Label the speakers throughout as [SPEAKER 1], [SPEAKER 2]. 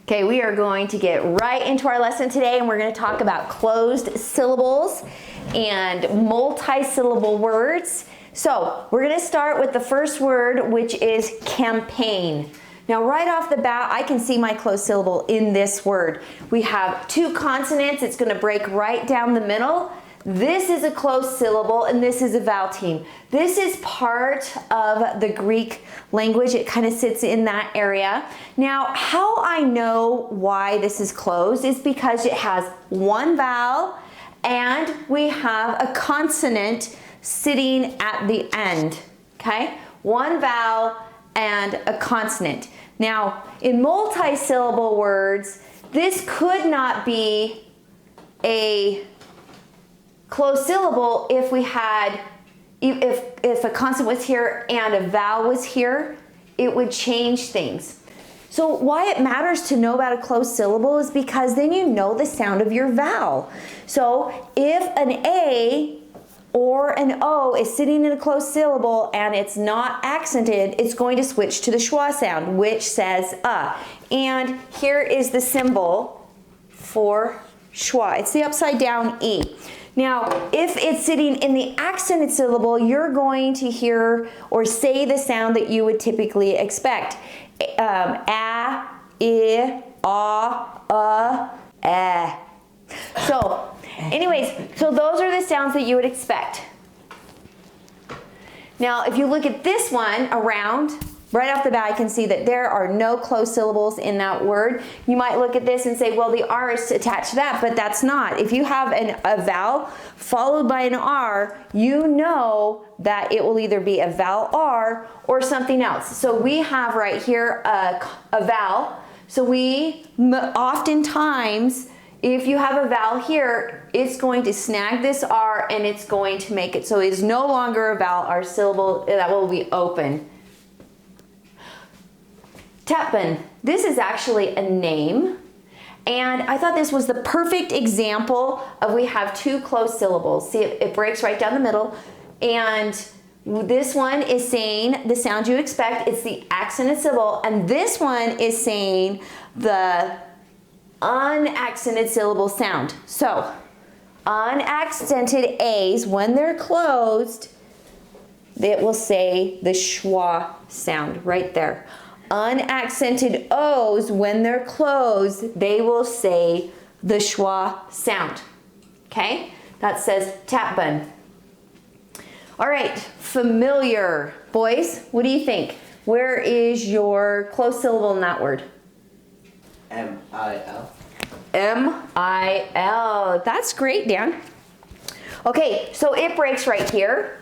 [SPEAKER 1] Okay, we are going to get right into our lesson today, and we're going to talk about closed syllables and multi-syllable words. So we're going to start with the first word, which is campaign. Now right off the bat, I can see my closed syllable in this word. We have two consonants. It's going to break right down the middle. This is a closed syllable and this is a vowel team. This is part of the Greek language. It kind of sits in that area. Now, how I know why this is closed is because it has one vowel and we have a consonant sitting at the end, okay? One vowel and a consonant. Now, in multi-syllable words, this could not be a closed syllable if we had, if a consonant was here and a vowel was here, it would change things. So why it matters to know about a closed syllable is because then you know the sound of your vowel. So if an A or an O is sitting in a closed syllable and it's not accented, it's going to switch to the schwa sound, which says And here is the symbol for schwa. It's the upside down E. Now, if it's sitting in the accented syllable, you're going to hear or say the sound that you would typically expect. A, I, a, eh. So, anyways, so those are the sounds that you would expect. Now, if you look at this one around, right off the bat, I can see that there are no closed syllables in that word. You might look at this and say, well, the R is attached to that, but that's not. If you have a vowel followed by an R, you know that it will either be a vowel R or something else. So we have right here a vowel. So we oftentimes, if you have a vowel here, it's going to snag this R and it's going to make it so it is no longer a vowel. Our syllable that will be open. Tappan. This is actually a name, and I thought this was the perfect example of we have two closed syllables. See, it breaks right down the middle, and this one is saying the sound you expect. It's the accented syllable, and this one is saying the unaccented syllable sound. So, unaccented A's, when they're closed, it will say the schwa sound right there. Unaccented O's, when they're closed, they will say the schwa sound. Okay? That says tappan. All right, familiar. Boys, what do you think? Where is your closed syllable in that word?
[SPEAKER 2] M-I-L.
[SPEAKER 1] M-I-L. That's great, Dan. Okay, so it breaks right here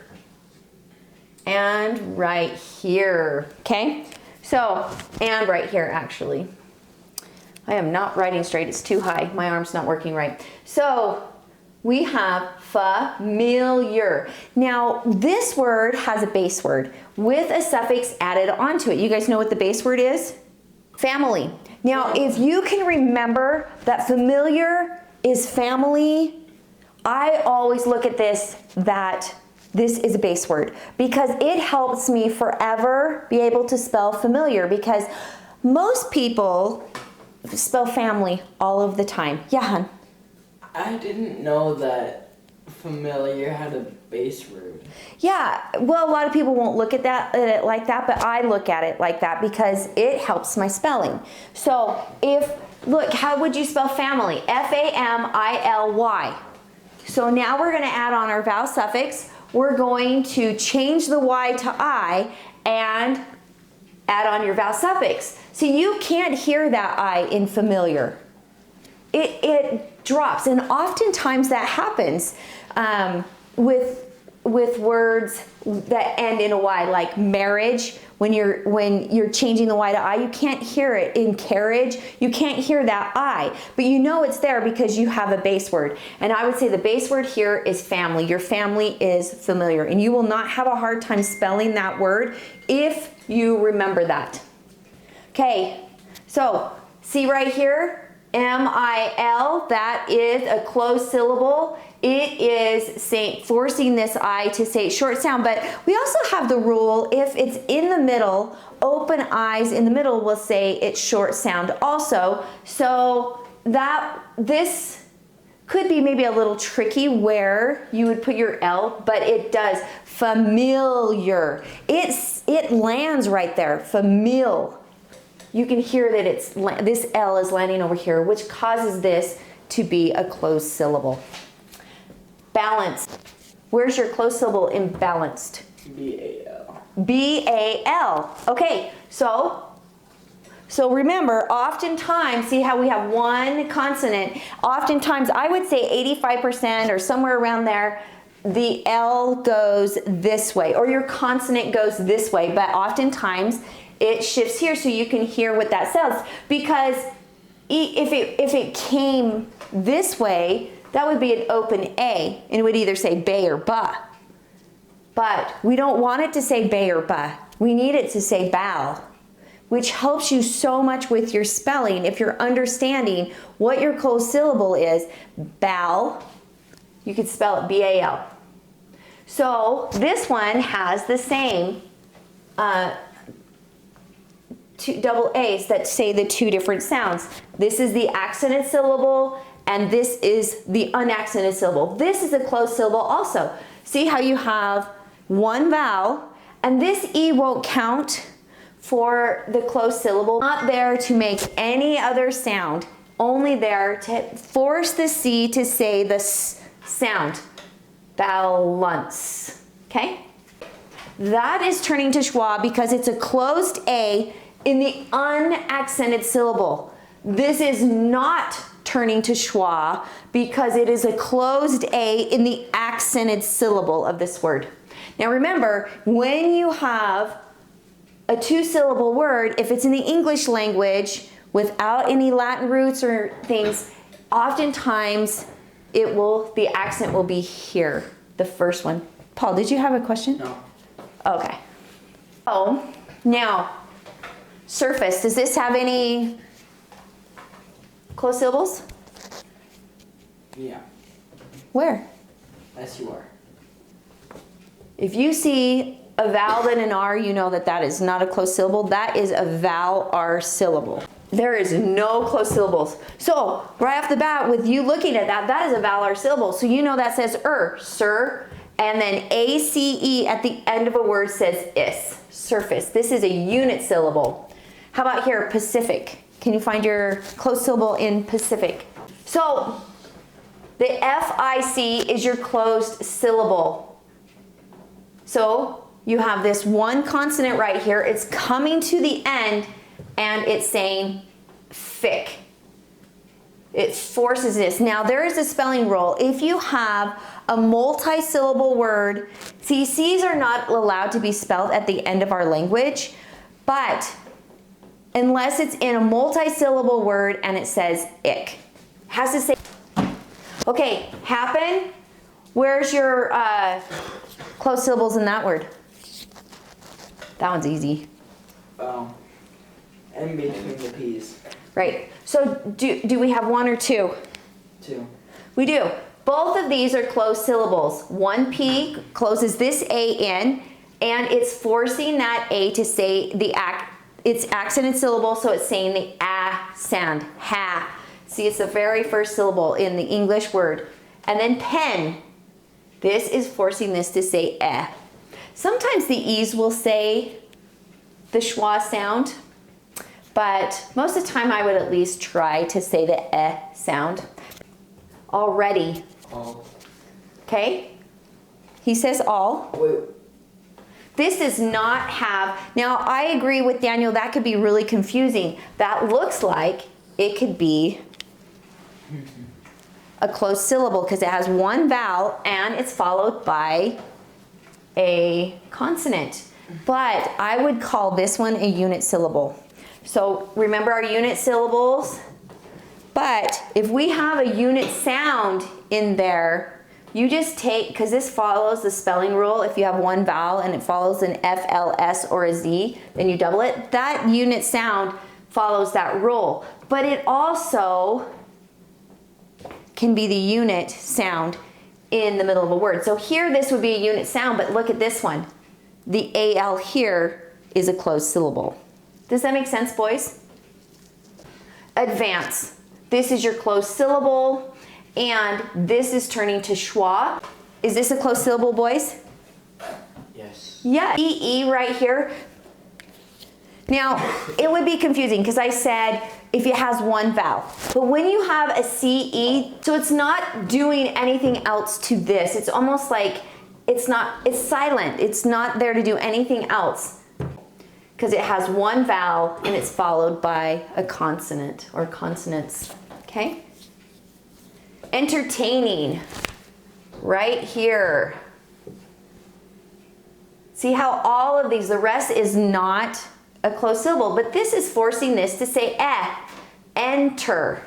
[SPEAKER 1] and right here. Okay? So, and right here actually. I am not writing straight, it's too high. My arm's not working right. So, we have familiar. Now, this word has a base word with a suffix added onto it. You guys know what the base word is? Family. Now, if you can remember that familiar is family, I always look at this that this is a base word because it helps me forever be able to spell familiar, because most people spell family all of the time. Yeah, hon?
[SPEAKER 2] I didn't know that familiar had a base word.
[SPEAKER 1] Yeah, well, a lot of people won't look at it like that, but I look at it like that because it helps my spelling. So look, how would you spell family? F-A-M-I-L-Y. So now we're going to add on our vowel suffix. We're going to change the Y to I and add on your vowel suffix. So you can't hear that I in familiar. It drops, and oftentimes that happens with words that end in a Y, like marriage. When you're changing the Y to I, you can't hear it. In carriage, you can't hear that I, but you know it's there because you have a base word. And I would say the base word here is family. Your family is familiar, and you will not have a hard time spelling that word if you remember that. Okay, so see right here, M-I-L, that is a closed syllable. It is forcing this I to say short sound, but we also have the rule, if it's in the middle, open eyes in the middle will say it's short sound also. So this could be maybe a little tricky where you would put your L, but it does. Familiar. It lands right there. Famil. You can hear that this L is landing over here, which causes this to be a closed syllable. Balanced. Where's your closed syllable in balanced?
[SPEAKER 2] B-A-L.
[SPEAKER 1] B-A-L. Okay, so remember, oftentimes, see how we have one consonant? Oftentimes, I would say 85% or somewhere around there, the L goes this way, or your consonant goes this way, but oftentimes it shifts here so you can hear what that sounds. Because if it came this way, that would be an open A, and it would either say bay or ba. But we don't want it to say bay or ba. We need it to say bal, which helps you so much with your spelling if you're understanding what your closed syllable is. Bal, you could spell it B-A-L. So this one has the same two double A's that say the two different sounds. This is the accented syllable, and this is the unaccented syllable. This is a closed syllable also. See how you have one vowel, and this E won't count for the closed syllable. Not there to make any other sound, only there to force the C to say the S sound. Balance. Okay? That is turning to schwa because it's a closed A in the unaccented syllable. This is not turning to schwa because it is a closed A in the accented syllable of this word. Now remember, when you have a two-syllable word, if it's in the English language without any Latin roots or things, oftentimes the accent will be here, the first one. Paul, did you have a question?
[SPEAKER 2] No.
[SPEAKER 1] Okay. Oh, now, surface, does this have any closed syllables?
[SPEAKER 2] Yeah.
[SPEAKER 1] Where?
[SPEAKER 2] S-U-R.
[SPEAKER 1] If you see a vowel and an R, you know that is not a closed syllable. That is a vowel R syllable. There is no closed syllables. So right off the bat, with you looking at that is a vowel R syllable. So you know that says sir, and then A-C-E at the end of a word says is, surface. This is a unit syllable. How about here, Pacific? Can you find your closed syllable in Pacific? So the F-I-C is your closed syllable. So you have this one consonant right here. It's coming to the end and it's saying fic. It forces this. Now there is a spelling rule. If you have a multi-syllable word, see, C's are not allowed to be spelled at the end of our language, but unless it's in a multi-syllable word and it says ick. Has to say, okay, happen. Where's your closed syllables in that word? That one's easy.
[SPEAKER 2] In between the P's.
[SPEAKER 1] Right. So do we have one or two?
[SPEAKER 2] Two.
[SPEAKER 1] We do. Both of these are closed syllables. One P closes this A in, and it's forcing that A to say it's accented syllable, so it's saying the ah sound. Ha. See, it's the very first syllable in the English word. And then pen. This is forcing this to say eh. Sometimes the E's will say the schwa sound, but most of the time I would at least try to say the eh sound. Already.
[SPEAKER 2] All.
[SPEAKER 1] Okay? He says all.
[SPEAKER 2] Wait.
[SPEAKER 1] This does not have, now I agree with Daniel, that could be really confusing. That looks like it could be a closed syllable because it has one vowel and it's followed by a consonant. But I would call this one a unit syllable. So remember our unit syllables? But if we have a unit sound in there, you just take, because this follows the spelling rule, if you have one vowel and it follows an F, L, S, or a Z, then you double it. That unit sound follows that rule. but it also can be the unit sound in the middle of a word. So here this would be a unit sound, but look at this one. The AL here is a closed syllable. Does that make sense, boys? Advance. This is your closed syllable, and this is turning to schwa. Is this a closed syllable, boys?
[SPEAKER 2] Yes.
[SPEAKER 1] Yeah. EE right here. Now, it would be confusing because I said if it has one vowel. But when you have a CE, so it's not doing anything else to this. It's almost like it's silent. It's not there to do anything else because it has one vowel and it's followed by a consonant or consonants, okay? Entertaining, right here. See how all of these, the rest is not a closed syllable, but this is forcing this to say enter.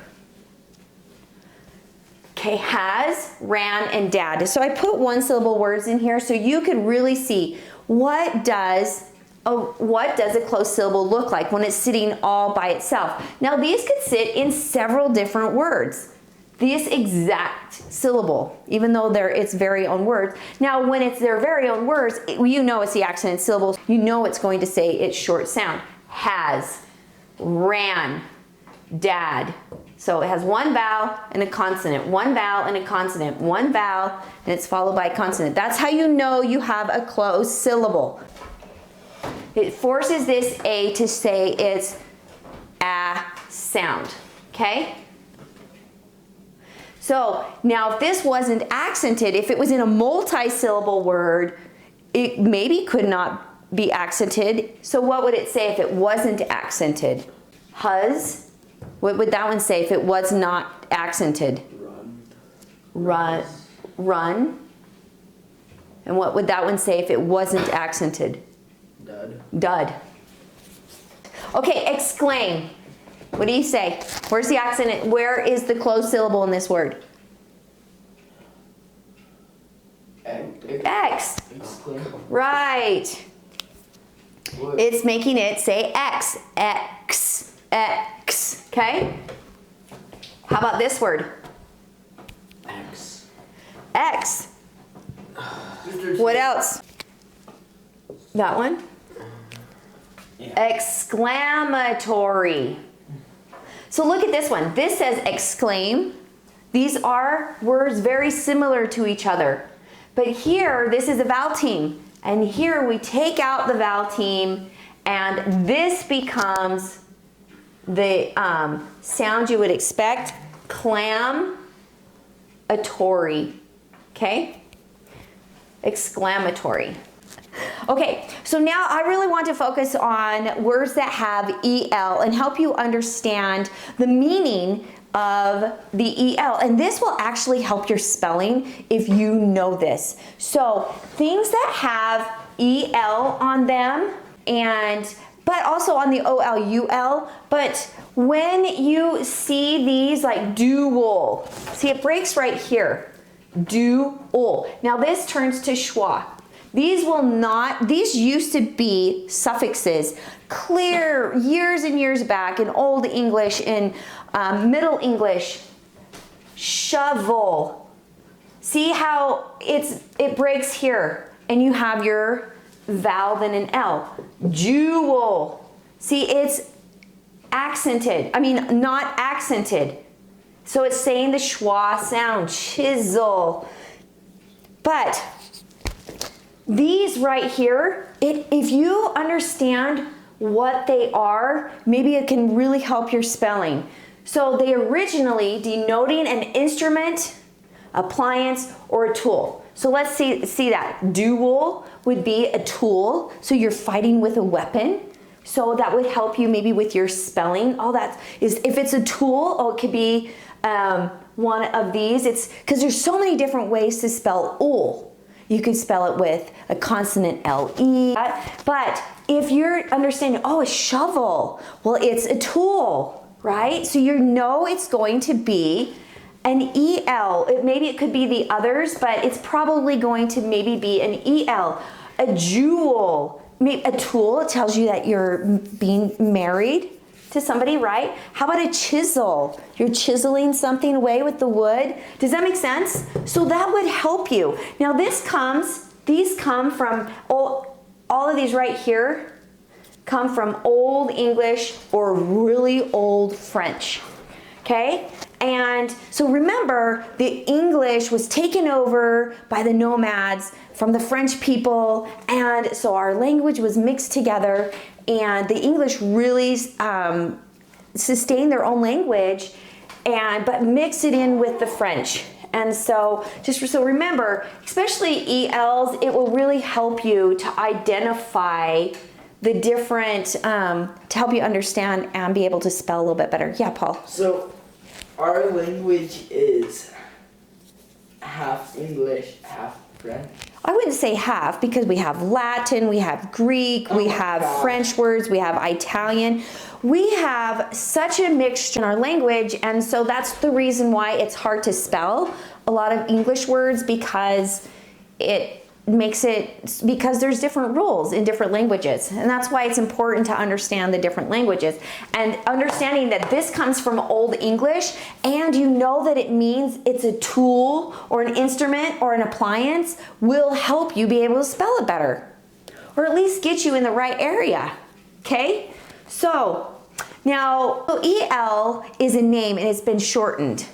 [SPEAKER 1] Okay, has, ran, and dad. So I put one syllable words in here so you could really see what does a closed syllable look like when it's sitting all by itself. Now these could sit in several different words. This exact syllable, even though they're its very own words. Now, when it's their very own words, you know it's the accented syllables. You know it's going to say its short sound. Has, ran, dad. So it has one vowel and a consonant, one vowel and a consonant, one vowel, and it's followed by a consonant. That's how you know you have a closed syllable. It forces this A to say its a sound, okay? So now if this wasn't accented, if it was in a multi-syllable word, it maybe could not be accented. So what would it say if it wasn't accented? Huz. What would that one say if it was not accented? Run. Run. And what would that one say if it wasn't accented?
[SPEAKER 2] Dud.
[SPEAKER 1] Dud. Okay, exclaim. What do you say? Where's the accent? Where is the closed syllable in this word? X.
[SPEAKER 2] Exclaim.
[SPEAKER 1] Right.
[SPEAKER 2] What?
[SPEAKER 1] It's making it say X. X. X. Okay? How about this word?
[SPEAKER 2] X.
[SPEAKER 1] X. What else? That one?
[SPEAKER 2] Yeah.
[SPEAKER 1] Exclamatory. So look at this one. This says exclaim. These are words very similar to each other. But here, this is a vowel team. And here we take out the vowel team and this becomes the sound you would expect. Clamatory. Okay? Exclamatory. Okay, so now I really want to focus on words that have EL and help you understand the meaning of the EL. And this will actually help your spelling if you know this. So things that have EL on them but also on the OLUL, but when you see these like dual, see it breaks right here, dual. Now this turns to schwa. These used to be suffixes, clear years and years back in Old English, in Middle English. Shovel. See how it breaks here, and you have your vowel then an L. Jewel. See, it's accented. I mean, not accented. So it's saying the schwa sound. Chisel. But these right here, if you understand what they are, maybe it can really help your spelling. So they originally denoting an instrument, appliance, or a tool. So let's see that. Duel would be a tool, so you're fighting with a weapon. So that would help you maybe with your spelling. All that is, if it's a tool, it could be one of these. It's because there's so many different ways to spell ul. You could spell it with a consonant LE. But if you're understanding, a shovel, well, it's a tool, right? So you know it's going to be an EL. Maybe it could be the others, but it's probably going to maybe be an EL. A jewel, a tool, it tells you that you're being married. to somebody, right? How about a chisel? You're chiseling something away with the wood. Does that make sense? So that would help you. Now these come from, all of these right here come from Old English or really old French, okay? And so remember, the English was taken over by the nomads from the French people, and so our language was mixed together, and the English really sustained their own language, but mixed it in with the French. And so so remember, especially ELs, it will really help you to identify the different, to help you understand and be able to spell a little bit better. Yeah, Paul?
[SPEAKER 2] So our language is half English, half French.
[SPEAKER 1] I wouldn't say half, because we have Latin, we have Greek, we have French words, we have Italian. We have such a mixture in our language, and so that's the reason why it's hard to spell a lot of English words, because because there's different rules in different languages, and that's why it's important to understand the different languages. And understanding that this comes from Old English, and you know that it means it's a tool or an instrument or an appliance, will help you be able to spell it better, or at least get you in the right area. Okay, so now EL is a name, and it's been shortened,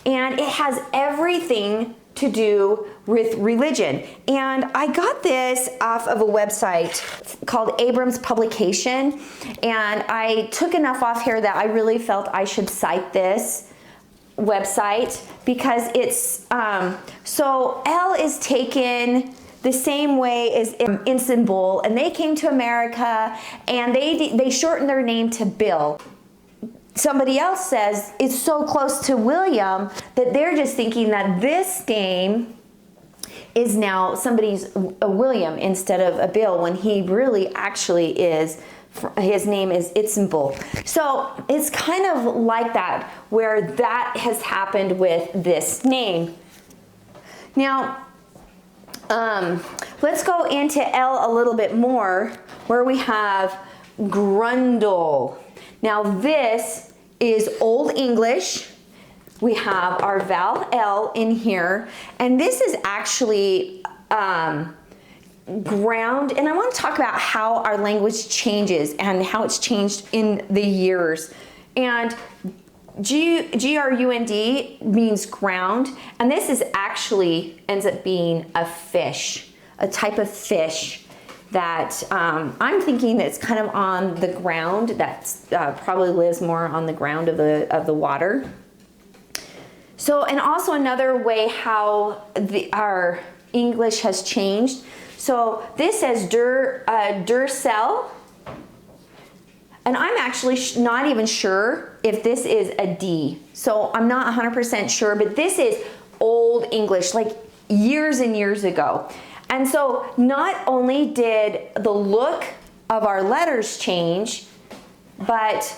[SPEAKER 1] and it has everything to do with religion. And I got this off of a website called Abrams Publication, and I took enough off here that I really felt I should cite this website, because it's so L is taken the same way as Istanbul, and they came to America and they shortened their name to Bill. Somebody else says it's so close to William that they're just thinking that this name is now somebody's a William instead of a Bill, when he really actually is, his name is Istanbul. So it's kind of like that, where that has happened with this name. Now, let's go into L a little bit more, where we have Grundle. Now this is Old English. We have our vowel L in here, and this is actually ground, and I want to talk about how our language changes and how it's changed in the years. And G-R-U-N-D means ground, and this is actually ends up being a fish, a type of fish that I'm thinking that's kind of on the ground, that probably lives more on the ground of the water. So, and also another way how our English has changed. So this says Durcell, and I'm actually not even sure if this is a D. So I'm not 100% sure, but this is Old English, like years and years ago. And so not only did the look of our letters change, but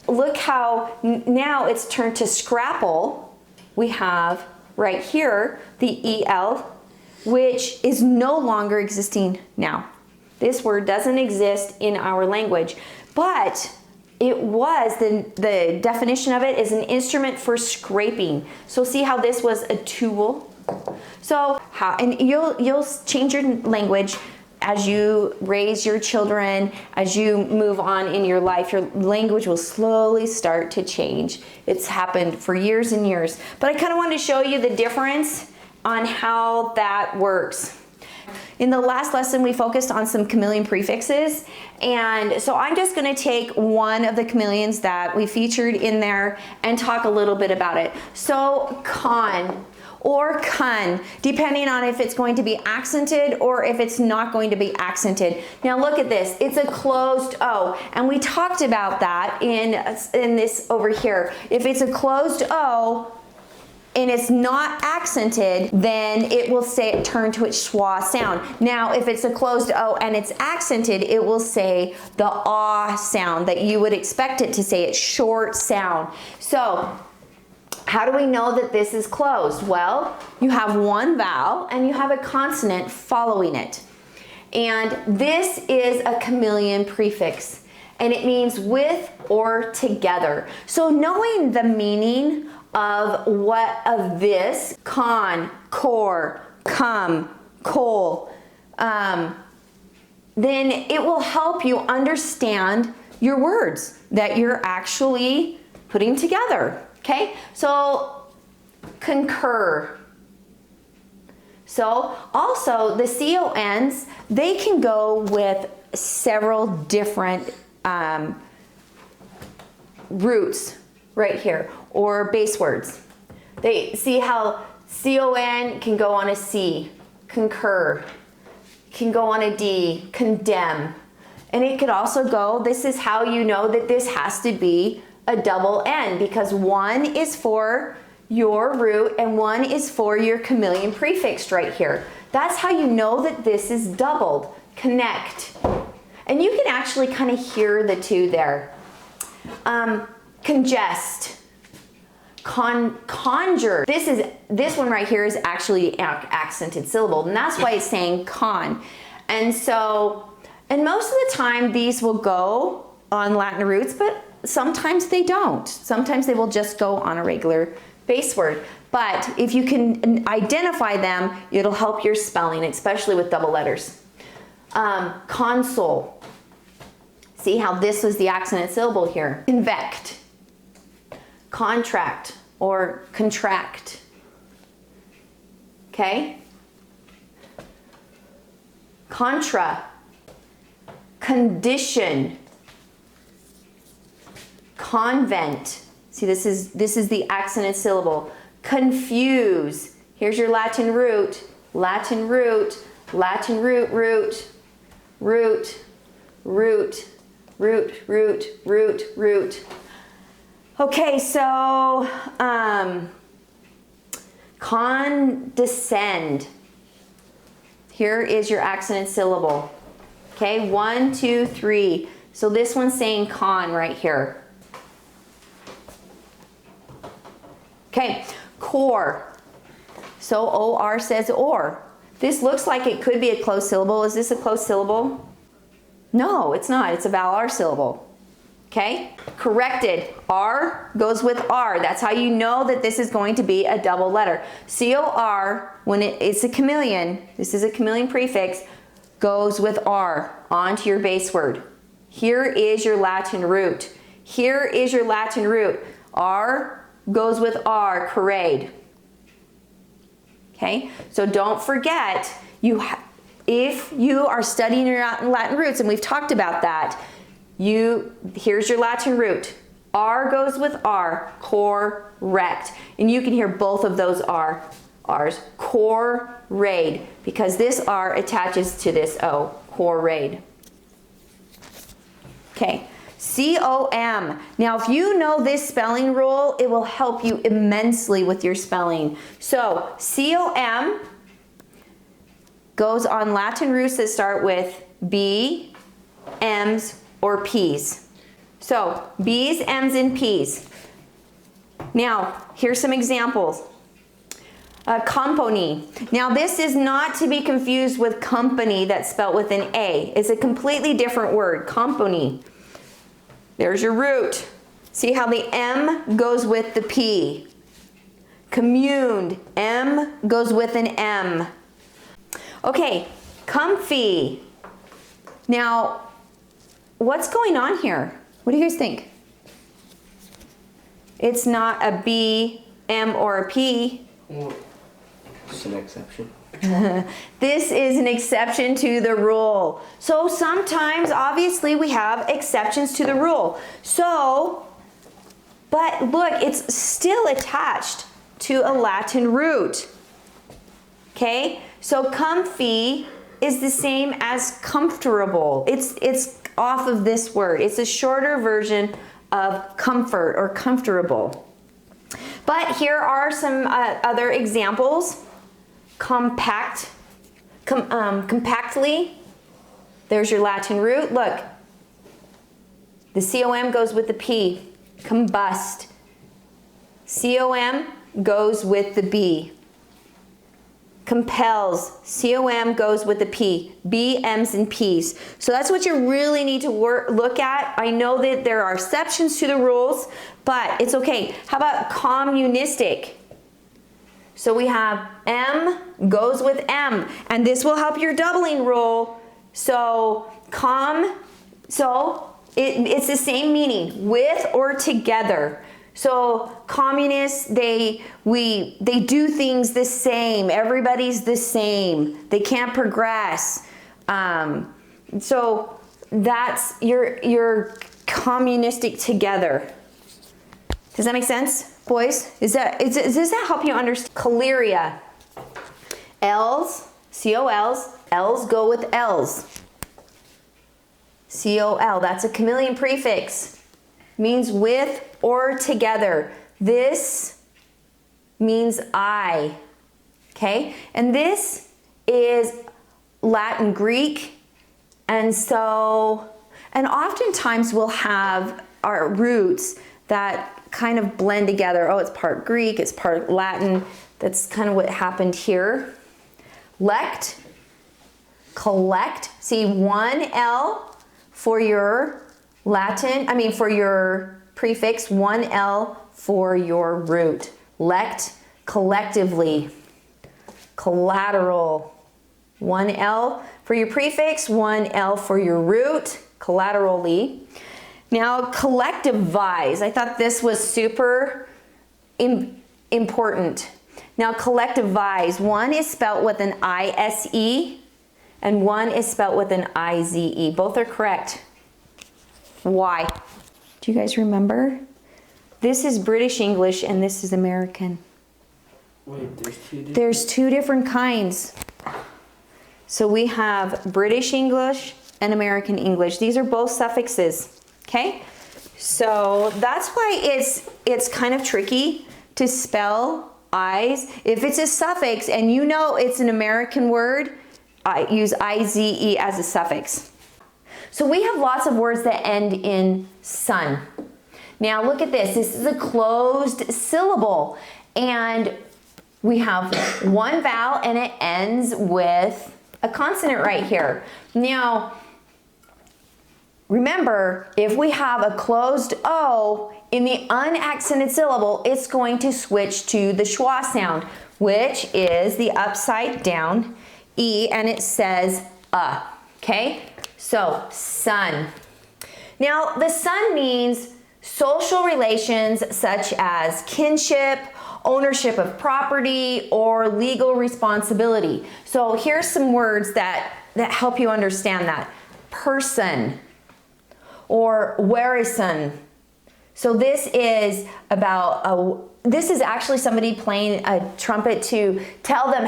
[SPEAKER 1] look how now it's turned to scrapple. We have right here the EL, which is no longer existing now. This word doesn't exist in our language, but it was, the definition of it is an instrument for scraping. So see how this was a tool? So and you'll change your language as you raise your children, as you move on in your life. Your language will slowly start to change. It's happened for years and years. But I kind of wanted to show you the difference on how that works. In the last lesson, we focused on some chameleon prefixes, and so I'm just going to take one of the chameleons that we featured in there and talk a little bit about it. So con or kun, depending on if it's going to be accented or if it's not going to be accented. Now look at this, it's a closed O, and we talked about that in this over here. If it's a closed O and it's not accented, then it will say turn to its schwa sound. Now if it's a closed O and it's accented, it will say the ah sound that you would expect it to say. It's short sound. So how do we know that this is closed? Well, you have one vowel and you have a consonant following it. And this is a chameleon prefix. and it means with or together. So knowing the meaning of this, con, core, come, coal, then it will help you understand your words that you're actually putting together, okay? So concur. So also the CONs, they can go with several different roots right here, or base words. They see how CON can go on a C, concur, can go on a D, condemn. And it could also go, this is how you know that this has to be a double N, because one is for your root and one is for your chameleon prefix right here. That's how you know that this is doubled. Connect. And you can actually kind of hear the two there. Congest. Conjure. This one right here is actually accented syllable, and that's why it's saying con. And so, and most of the time these will go on Latin roots, but sometimes they don't. Sometimes they will just go on a regular base word. But if you can identify them, it'll help your spelling, especially with double letters. Console. See how this was the accented syllable here. Convect. Contract or contract. Okay? Contra. Condition. Convent. See, this is the accented syllable. Confuse. Here's your Latin root. Latin root. Latin root, root. Root. Root. Root, root, root, root. Okay, so condescend. Here is your accented syllable. Okay, 1, 2, 3. So this one's saying con right here. Okay, core. So OR says or. This looks like it could be a closed syllable. Is this a closed syllable? No, it's not. It's a vowel R syllable. Okay? Corrected. R goes with R. That's how you know that this is going to be a double letter. COR, when it's a chameleon, this is a chameleon prefix, goes with R onto your base word. Here is your Latin root. Here is your Latin root. R goes with R, charade. Okay? So don't forget, if you are studying your Latin roots, and we've talked about that, here's your Latin root. R goes with R, correct. And you can hear both of those R's. Corrade, because this R attaches to this O, corrade. Okay, C-O-M. Now, if you know this spelling rule, it will help you immensely with your spelling. So, C-O-M goes on Latin roots that start with B, M's, or P's. So, B's, M's, and P's. Now, here's some examples. Company. Now, this is not to be confused with company that's spelled with an A. It's a completely different word, company. There's your root. See how the M goes with the P. Communed. M goes with an M. Okay, comfy. Now, what's going on here? What do you guys think? It's not a B, M, or a P.
[SPEAKER 3] It's an exception.
[SPEAKER 1] This is an exception to the rule. So sometimes, obviously, we have exceptions to the rule. So, but look, it's still attached to a Latin root. Okay? So comfy is the same as comfortable. It's off of this word. It's a shorter version of comfort or comfortable. But here are some other examples. Compact, compactly. There's your Latin root. Look, the C-O-M goes with the P. Combust. C-O-M goes with the B. compels, C-O-M goes with the P, B, M's, and P's. So that's what you really need to look at. I know that there are exceptions to the rules, but it's okay. How about communistic? So we have M goes with M, and this will help your doubling rule. So it's the same meaning, with or together. So communists, they do things the same. Everybody's the same. They can't progress. So that's your communistic together. Does that make sense, boys? Does that help you understand? Chamaeleon. L's, C-O-L's, L's go with L's. C-O-L, that's a chameleon prefix. Means with or together. This means I, okay? And this is Latin Greek, and oftentimes we'll have our roots that kind of blend together. Oh, it's part Greek, it's part Latin. That's kind of what happened here. Lect, collect. See, one L for your for your prefix, one L for your root. Lect, collectively. Collateral, one L for your prefix, one L for your root, collaterally. Now, collectivize. I thought this was super important. Now, collectivize. One is spelt with an I-S-E, and one is spelt with an I-Z-E. Both are correct. Why? Do you guys remember? This is British English and this is American.
[SPEAKER 2] Wait,
[SPEAKER 1] there's two different kinds. So we have British English and American English. These are both suffixes, okay? So that's why it's kind of tricky to spell I's. If it's a suffix and you know it's an American word, I use I-Z-E as a suffix. So we have lots of words that end in son. Now look at this. This is a closed syllable. And we have one vowel and it ends with a consonant right here. Now, remember, if we have a closed O in the unaccented syllable, it's going to switch to the schwa sound, which is the upside down E, and it says okay? So, son. Now, the son means social relations such as kinship, ownership of property, or legal responsibility. So here's some words that help you understand that. Person or werison. So this is about this is actually somebody playing a trumpet to tell them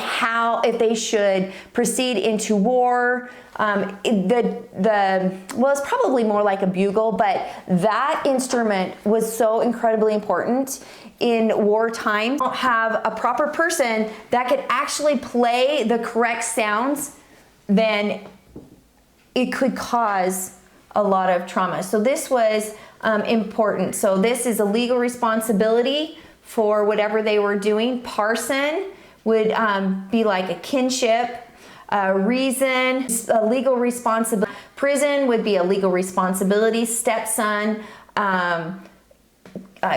[SPEAKER 1] if they should proceed into war. Well, it's probably more like a bugle, but that instrument was so incredibly important in wartime. Don't have a proper person that could actually play the correct sounds, then it could cause a lot of trauma. So this was important. So this is a legal responsibility for whatever they were doing. Parson would be like a kinship. Reason, a legal responsibility. Prison would be a legal responsibility. Stepson,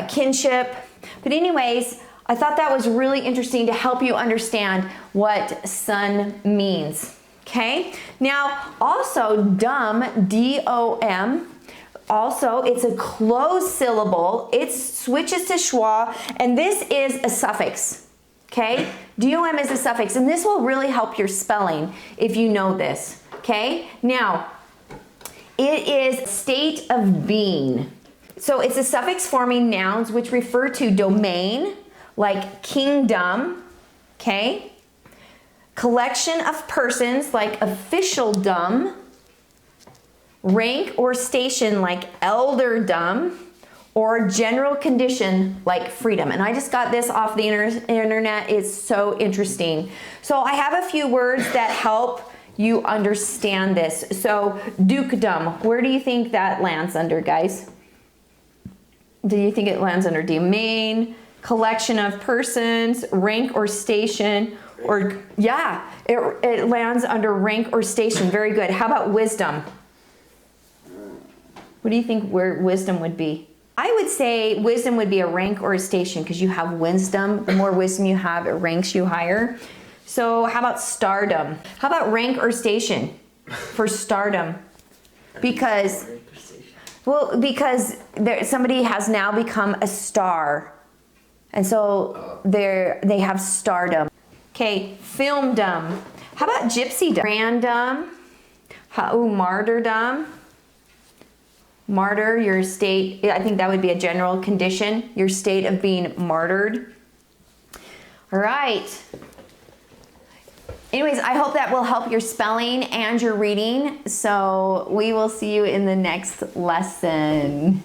[SPEAKER 1] kinship. But anyways, I thought that was really interesting to help you understand what son means. Okay? Now, also dumb, D-O-M. Also, it's a closed syllable. It switches to schwa, and this is a suffix. Okay? D-O-M is a suffix, and this will really help your spelling if you know this. Okay? Now, it is state of being. So it's a suffix forming nouns which refer to domain, like kingdom. Okay? Collection of persons, like officialdom. Rank or station, like elderdom. Or general condition, like freedom. And I just got this off the internet. It's so interesting. So I have a few words that help you understand this. So dukedom, where do you think that lands under, guys? Do you think it lands under domain, collection of persons, rank or station, Or, yeah, it lands under rank or station. Very good. How about wisdom? What do you think where wisdom would be? I would say wisdom would be a rank or a station because you have wisdom. The more wisdom you have, it ranks you higher. So how about stardom? How about rank or station for stardom? Because, well, because somebody has now become a star. And so they have stardom. Okay, filmdom. How about gypsydom? Random. Martyrdom. Martyr, your state, I think that would be a general condition, your state of being martyred. All right. Anyways, I hope that will help your spelling and your reading. So we will see you in the next lesson.